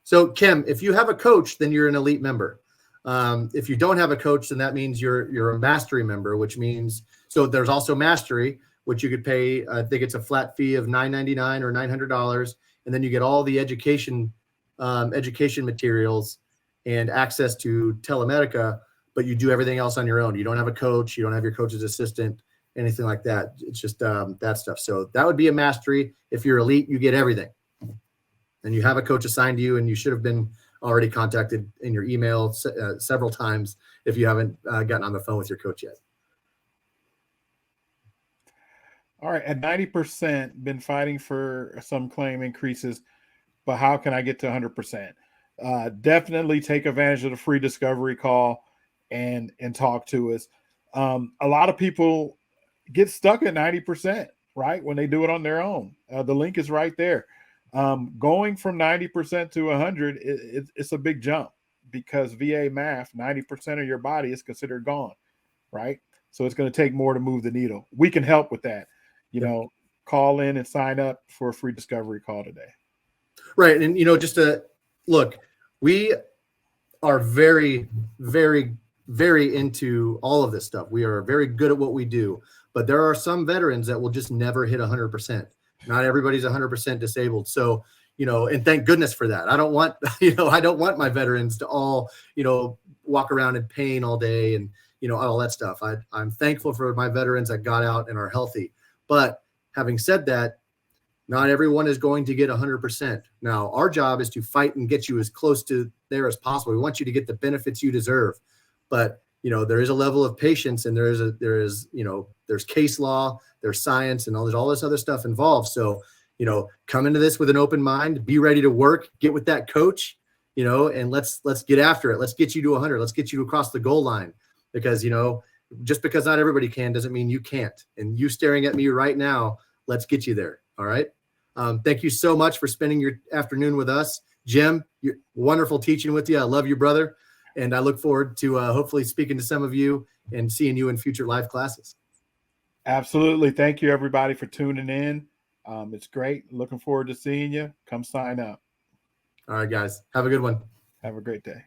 So, Kim, if you have a coach, then you're an elite member. If you don't have a coach, then that means you're a mastery member, which means so there's also mastery, which you could pay. I think it's a flat fee of $9.99 or $900, and then you get all the education materials and access to Telemedica, but you do everything else on your own. You don't have a coach. You don't have your coach's assistant, anything like that. It's just that stuff. So that would be a mastery. If you're elite, you get everything. And you have a coach assigned to you, and you should have been already contacted in your email several times if you haven't gotten on the phone with your coach yet. All right. At 90%, been fighting for some claim increases, but how can I get to 100%? Definitely take advantage of the free discovery call and talk to us. A lot of people get stuck at 90%, right? When they do it on their own. The link is right there. Going from 90% to 100, it's a big jump, because VA math, 90% of your body is considered gone, right? So it's going to take more to move the needle. We can help with that. Call in and sign up for a free discovery call today. Right. And, just to look, we are very, very, very into all of this stuff. We are very good at what we do, but there are some veterans that will just never hit 100%. Not everybody's 100% disabled. So, and thank goodness for that. I don't want, I don't want my veterans to all, walk around in pain all day and, all that stuff. I'm thankful for my veterans that got out and are healthy. But having said that, not everyone is going to get 100%. Now, our job is to fight and get you as close to there as possible. We want you to get the benefits you deserve. But, there is a level of patience, and there's case law, there's science, and all this other stuff involved. So, come into this with an open mind, be ready to work, get with that coach, and let's get after it. Let's get you to 100. Let's get you across the goal line, because, just because not everybody can doesn't mean you can't. And you staring at me right now, let's get you there. All right. Thank you so much for spending your afternoon with us. Jim, you're wonderful teaching with you. I love you, brother. And I look forward to hopefully speaking to some of you and seeing you in future live classes. Absolutely. Thank you, everybody, for tuning in. It's great. Looking forward to seeing you. Come sign up. All right, guys. Have a good one. Have a great day.